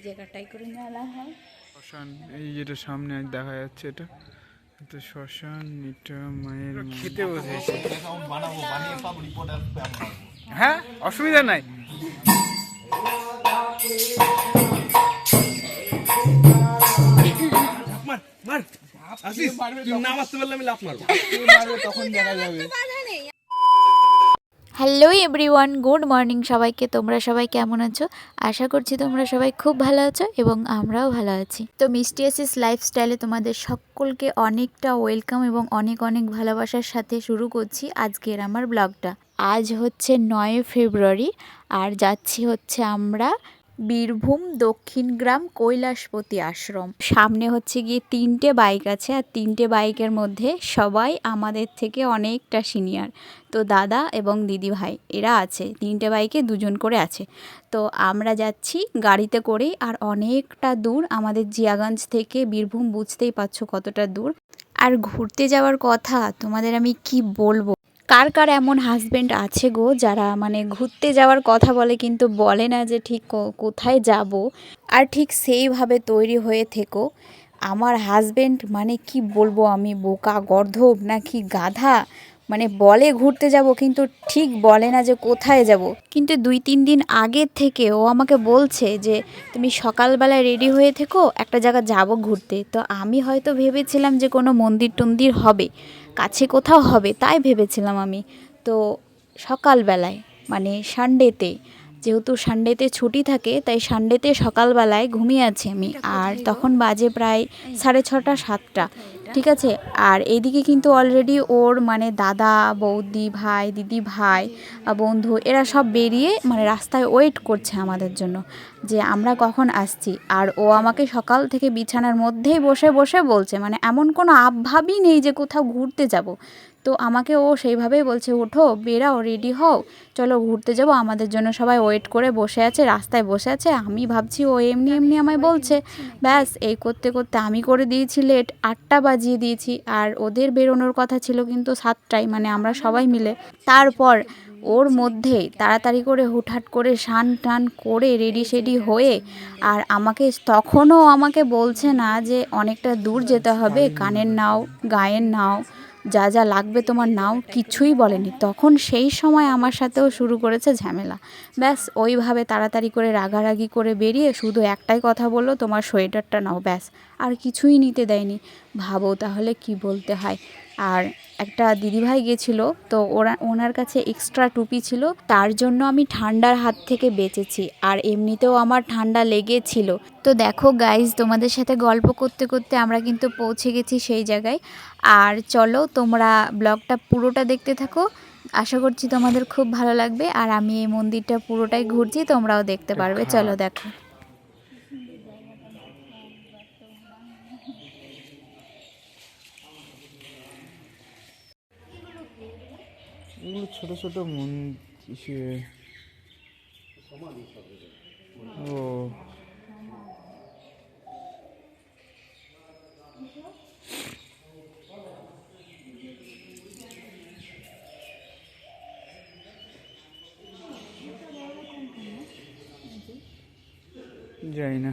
জায়গাটাই করে নেওয়া হয়। শ্মশান এই যেটা সামনে আজ দেখা যাচ্ছে, এটা তো শ্মশান, এটা মায়ের খেতে বসেছে। হ্যাঁ, অসুবিধা নাই। তখন দেখা যাবে। হ্যালো এভরিওয়ান, গুড মর্নিং সবাইকে। তোমরা সবাই কেমন আছো? আশা করছি তোমরা সবাই খুব ভালো আছো এবং আমরাও ভালো আছি। তো মিষ্টি এসিস লাইফস্টাইলে তোমাদের সকলকে অনেকটা ওয়েলকাম এবং অনেক অনেক ভালোবাসার সাথে শুরু করছি আজকের আমার ব্লগটা। আজ হচ্ছে 9 ফেব্রুয়ারি আর যাচ্ছি হচ্ছে আমরা বীরভূম দক্ষিণ গ্রাম কৈলাসপতি আশ্রম। সামনে হচ্ছে গিয়ে 3টে বাইক আছে আর 3টে বাইকের মধ্যে সবাই আমাদের থেকে অনেকটা সিনিয়র। তো দাদা এবং দিদি ভাই এরা আছে, 3টে বাইকে 2জন করে আছে। তো আমরা যাচ্ছি গাড়িতে করেই, আর অনেকটা দূর আমাদের জিয়াগঞ্জ থেকে বীরভূম, বুঝতেই পারছো কতটা দূর। আর ঘুরতে যাওয়ার কথা তোমাদের আমি কি বলবো। কার কার এমন হাজব্যান্ড আছে গো যারা মানে ঘুরতে যাওয়ার কথা বলে কিন্তু বলে না যে ঠিক কোথায় যাব, আর ঠিক সেইভাবে তৈরি হয়ে থেকো। আমার হাজব্যান্ড মানে কি বলবো, আমি বোকা গর্ধব নাকি গাধা, মানে বলে ঘুরতে যাব কিন্তু ঠিক বলে না যে কোথায় যাব। কিন্তু 2-3 দিন আগের থেকে ও আমাকে বলছে যে তুমি সকালবেলায় রেডি হয়ে থেকো, একটা জায়গা যাব ঘুরতে। তো আমি হয়তো ভেবেছিলাম যে কোনো মন্দির টন্দির হবে, কাছে কোথাও হবে, তাই ভেবেছিলাম আমি। তো সকালবেলায় মানে সানডেতে, যেহেতু সানডেতে ছুটি থাকে তাই সানডেতে সকালবেলায় ঘুমিয়ে আছি আমি। আর তখন বাজে প্রায় 6:30 7টা, ঠিক আছে। আর এইদিকে কিন্তু অলরেডি ওর মানে দাদা বৌদি ভাই দিদি ভাই বন্ধু এরা সব বেরিয়ে মানে রাস্তায় ওয়েট করছে আমাদের জন্য যে আমরা কখন আসছি। আর ও আমাকে সকাল থেকে বিছানার মধ্যেই বসে বসে বলছে, মানে এমন কোনো আবভাবই নেই যে কোথাও ঘুরতে যাব। তো আমাকে ও সেইভাবেই বলছে, ওঠো বেরাও রেডি হও, চলো ঘুরতে যাব, আমাদের জন্য সবাই ওয়েট করে বসে আছে, রাস্তায় বসে আছে। আমি ভাবছি ও এমনি এমনি আমায় বলছে, ব্যাস এই করতে করতে আমি করে দিয়েছি লেট, 8টা বাজিয়ে দিয়েছি। আর ওদের বেরোনোর কথা ছিল কিন্তু 7টায়, মানে আমরা সবাই মিলে। তারপর ওর মধ্যেই তাড়াতাড়ি করে হুটহাট করে স্নান টান করে রেডি সেডি হয়ে, আর আমাকে তখনও আমাকে বলছে না যে অনেকটা দূর যেতে হবে, কানের নাও গায়ের নাও যা যা লাগবে তোমার নাও, কিছুই বলেনি। তখন সেই সময় আমার সাথেও শুরু করেছে ঝামেলা। ব্যাস ওইভাবে তাড়াতাড়ি করে রাগারাগি করে বেরিয়ে শুধু একটাই কথা বললো, তোমার সোয়েটারটা নাও, ব্যাস আর কিছুই নিতে দেয়নি। ভাবো তাহলে কি বলতে হয়। আর একটা দিদিভাই গেছিলো, তো ওনার কাছে এক্সট্রা টুপি ছিল, তার জন্য আমি ঠান্ডার হাত থেকে বেঁচেছি। আর এমনিতেও আমার ঠান্ডা লেগেছিল। তো দেখো গাইজ, তোমাদের সাথে গল্প করতে করতে আমরা কিন্তু পৌঁছে গেছি সেই জায়গায়। আর চলো তোমরা ব্লগটা পুরোটা দেখতে থাকো, আশা করছি তোমাদের খুব ভালো লাগবে। আর আমি এই মন্দিরটা পুরোটাই ঘুরছি, তোমরাও দেখতে পারবে। চলো দেখো। এগুলো ছোট ছোট মন্দির। ও যাই না।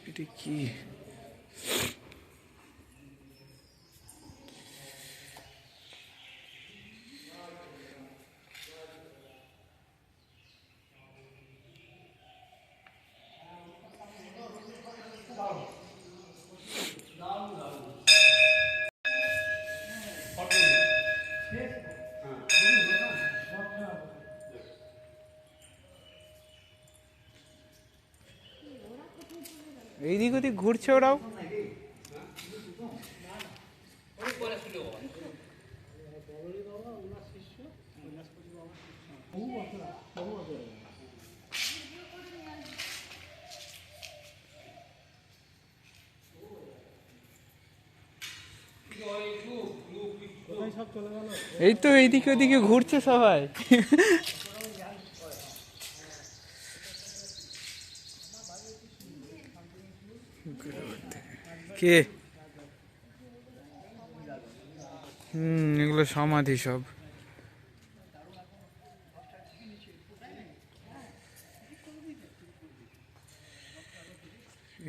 এটা কি? এইদিক ওদিক ঘুরছে ওরাও। এই তো এইদিকে ওদিকে ঘুরছে সবাই। কে? এগুলো সমাধি সব।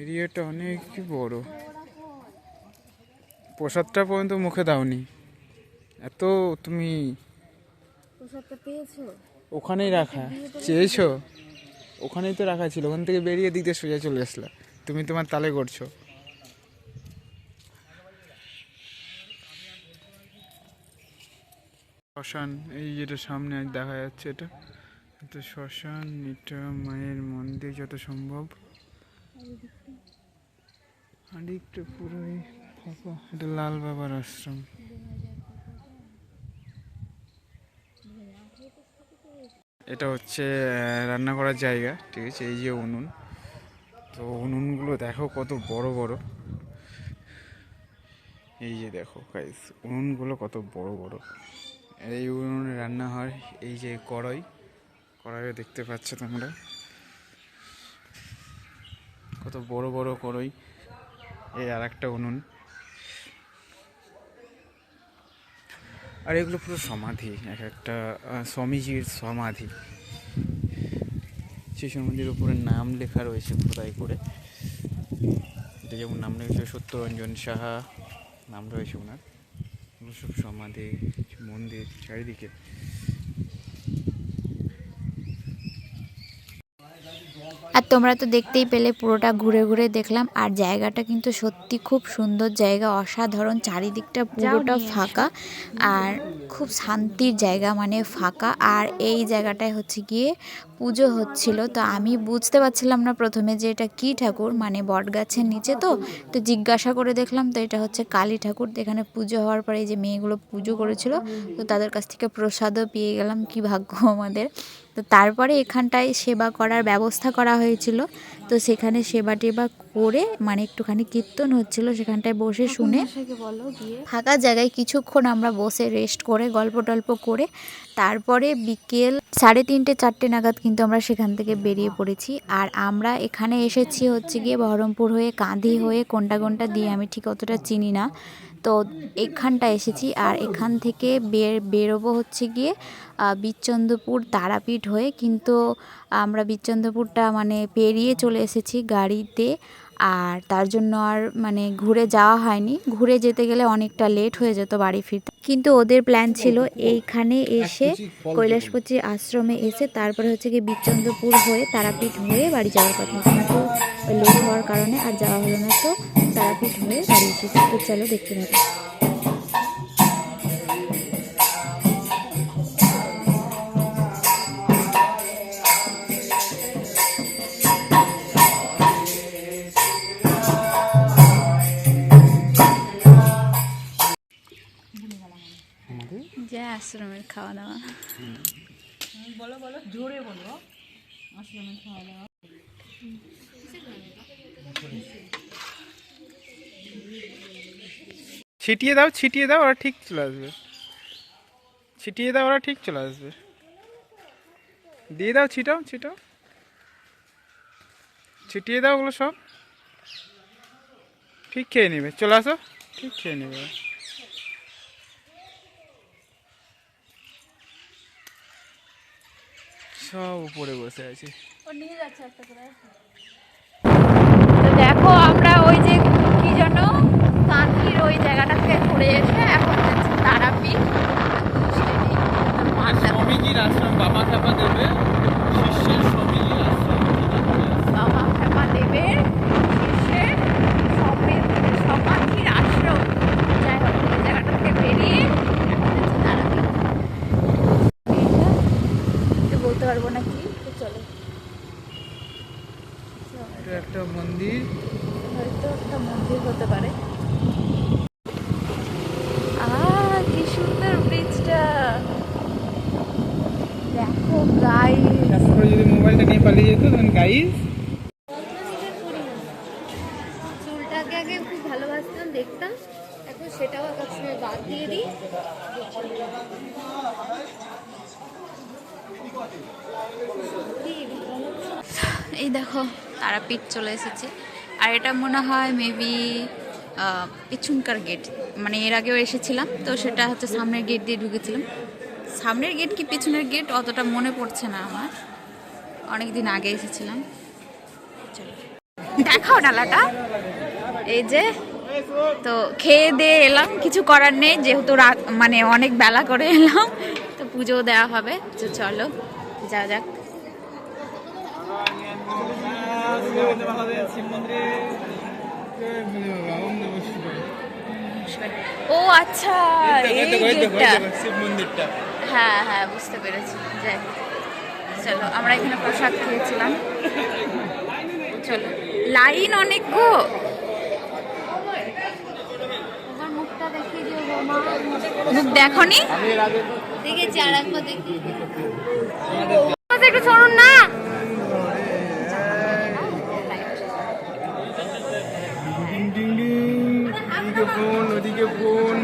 এরিয়াটা অনেক বড়। প্রসাদটা পর্যন্ত মুখে দাওনি, এত তুমি ওখানেই রাখা চেয়েছো, ওখানেই তো রাখা ছিল, ওখান থেকে বেরিয়ে দিক দিয়ে সোজা চলে আসলা, তুমি তোমার তালে করছো। শ্মশান, এই যেটা সামনে আজ দেখা যাচ্ছে, এটা তো শ্মশান, এটা মায়ের মন্দির যত সম্ভব। আর একটু পুরোই ফাঁকা, এটা লাল বাবার আশ্রম। এটা হচ্ছে রান্না করার জায়গা, ঠিক আছে। এই যে উনুন, তো উনুনগুলো দেখো কত বড় বড়। এই যে দেখো গাইস, উনুনগুলো কত বড় বড়। এই উনুনে রান্না হয়। এই যে কড়াইও দেখতে পাচ্ছ তোমরা, কত বড় বড় কড়াই। এই আর একটা উনুন। আর এগুলো পুরো সমাধি, এক একটা স্বামীজির সমাধি। সেই সমাধির উপরে নাম লেখা রয়েছে খোদাই করে। এটা যেমন নাম রয়েছে সত্যরঞ্জন সাহা, নাম রয়েছে ওনার। সব সমাধি, মন্দির চারিদিকে। আর তোমরা তো দেখতেই পেলে, পুরোটা ঘুরে ঘুরে দেখলাম। আর জায়গাটা কিন্তু সত্যি খুব সুন্দর জায়গা, অসাধারণ। চারিদিকটা পুরোটা ফাঁকা আর খুব শান্তির জায়গা, মানে ফাঁকা। আর এই জায়গাটায় হচ্ছে গিয়ে পুজো হচ্ছিল। তো আমি বুঝতে পারছিলাম না প্রথমে যে এটা কী ঠাকুর, মানে বট গাছের নিচে। তো জিজ্ঞাসা করে দেখলাম, তো এটা হচ্ছে কালী ঠাকুর। এখানে পুজো হওয়ার পরে এই যে মেয়েগুলো পুজো করেছিল, তো তাদের কাছ থেকে প্রসাদও পেয়ে গেলাম, কি ভাগ্য আমাদের। তো তারপরে এখানটায় সেবা করার ব্যবস্থা করা হয়েছিল। তো সেখানে সেবা টেবা করে, মানে একটুখানি কীর্তন হচ্ছিল, সেখানটায় বসে শুনে ফাঁকা জায়গায় কিছুক্ষণ আমরা বসে রেস্ট করে গল্প টল্প করে তারপরে বিকেল 3:30-4টে নাগাদ কিন্তু আমরা সেখান থেকে বেরিয়ে পড়েছি। আর আমরা এখানে এসেছি হচ্ছে গিয়ে বহরমপুর হয়ে, কাঁধি হয়ে, কোনটা দিয়ে আমি ঠিক অতটা চিনি না। তো এখানটা এসেছি। আর এখান থেকে বেরোবো হচ্ছে গিয়ে বীরচন্দ্রপুর তারাপীঠ হয়ে। কিন্তু আমরা বীরচন্দ্রপুরটা মানে পেরিয়ে চলে এসেছি গাড়িতে। আর তার জন্য আর মানে ঘুরে যাওয়া হয়নি। ঘুরে যেতে গেলে অনেকটা লেট হয়ে যেত বাড়ি ফিরতে। কিন্তু ওদের প্ল্যান ছিল এইখানে এসে কৈলাসপতি আশ্রমে এসে তারপরে হচ্ছে গিয়ে বীরচন্দ্রপুর হয়ে তারাপীঠ হয়ে বাড়ি যাওয়ার কথা। কিন্তু লেট হওয়ার কারণে আর যাওয়া হলো না। তো তারাপীঠ হয়ে বাড়ি এসেছি। তো চলো দেখতে থাকো। যে আশ্রমের খাওয়া দাওয়া, বলো জোরে বলো, আশ্রমের খাওয়া দাওয়া। ছিটিয়ে দাও, ওরা ঠিক চলে আসবে। ছিটিয়ে দাও, ওরা ঠিক চলে আসবে। দিয়ে দাও, ছিটিয়ে দাও, ওগুলো সব ঠিক খেয়ে নেবে। চলে আসো, ঠিক খেয়ে নেবে। সব উপরে বসে আছে। তো দেখো আমরা ওই যে কি যেন কাঁথির ওই জায়গাটা থেকে ঘুরে এসে এখন যাচ্ছি তারাপীঠ। স্বামীজির আশ্রম, বাবা খেপা দেবের শিষ্যের স্বামীজির আশ্রম। বাবা খেপা দেবের শিষ্যের সমাধির আশ্রম। যাই হোক, ওই জায়গাটা থেকে বেরিয়ে এখন যাচ্ছি তারাপীঠ। এটা বলতে পারবো না কি, তো চলো। এটা একটা মন্দির, হয়তো একটা মন্দির হতে পারে। কি সুন্দর ব্রিজটা দেখো গাইস। তারপরে যদি মোবাইলটা নিয়ে পালিয়ে যেত তখন গাইস। চুলটাকে আগে খুব ভালোবাসতাম, দেখতাম, এখন সেটাও এক সময় বাদ দিয়ে দিই। এই দেখো তারাপীঠ চলে এসেছে। আর এটা মনে হয় মেবি পিছনকার গেট, মানে এর আগেও এসেছিলাম তো সেটা হচ্ছে সামনের গেট দিয়ে ঢুকেছিলাম। সামনের গেট কি পিছনের গেট অতটা মনে পড়ছে না আমার, অনেক দিন আগে এসেছিলাম। চলো দেখাও ডালাটা। এই যে তো খেয়ে দিয়ে এলাম, কিছু করার নেই যেহেতু রাত মানে অনেক বেলা করে এলাম, তো পুজো দেওয়া হবে। তো চলো যা যাক। ও আচ্ছা, এই গেটটা। হ্যাঁ হ্যাঁ বুঝতে পেরেছি। যাই, চলো আমরা এখানে প্রসাদ খেয়েছিলাম। চলো, লাইন অনেক গো। মুখ দেখনি? দেখেছি, আর একবার দেখি। একটু শুনুন না। ওদিকে ফোন।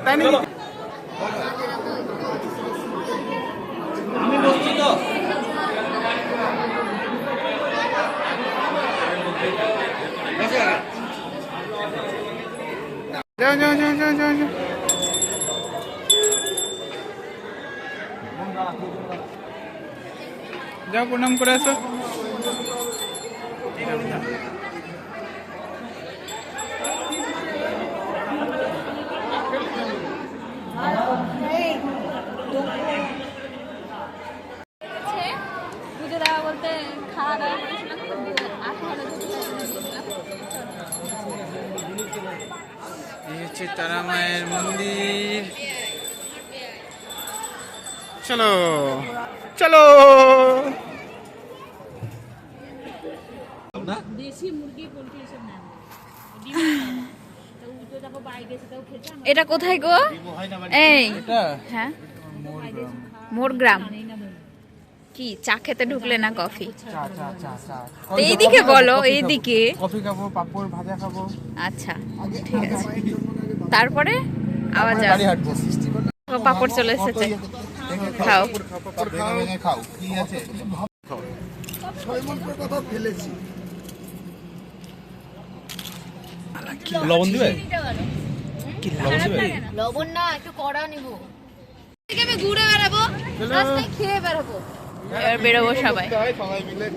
তাই নাকি? আমি বলছি তো যাও যাও যাও যাও যাও যাও। যাও প্রণাম করে আসো। পুজো দেওয়া বলতে খাওয়া দাওয়া করেছিলাম। এই হচ্ছে তারা মায়ের মন্দির। চলো চলো। এটা কোথায় গো? এই হ্যাঁ, মোর গ্রাম। কি চা খেতে ঢুকলে না কফি? এইদিকে বলো, এইদিকে। কফি খাবো, পাপড় ভাজা খাবো। আচ্ছা ঠিক আছে, তারপরে আবার যাও। পাপড় চলে এসেছে, খাও। খাও কি আছে? লবণ দিবে? লবণ না, একটু কড়া নিব। আমি ঘুরে বেড়াবো, রাস্তায় খেয়ে বেড়াবো। এবার বেরোবো সবাই। সবাই মিলে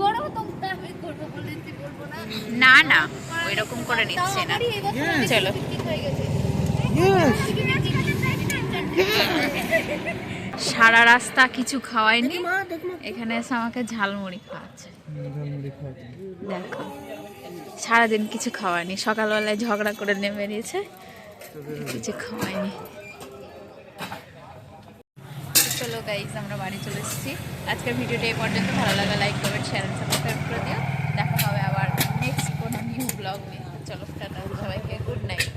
করো তোমরা, আমি করবো বলে বলবো না। না না ওই রকম করে নিচ্ছে না। চলো ঠিক হয়ে গেছে। সারা রাস্তা কিছু খাওয়াইনি, এখানে এসে আমাকে ঝালমুড়ি খাওয়াচ্ছে। দেখো সারাদিন কিছু খাওয়ায়নি, সকালবেলায় ঝগড়া করে নেমে নিয়েছে, কিছু খাওয়ায়নি। চলো গাইজ, আমরা বাড়ি চলে এসেছি। আজকের ভিডিওটা এই পর্যন্ত। ভালো লাগলে like comment share and subscribe করে দিও। দেখা হবে আবার নেক্সট কোনো নিউ ব্লগ নিয়ে। চলো টাটা সবাইকে, গুড নাইট।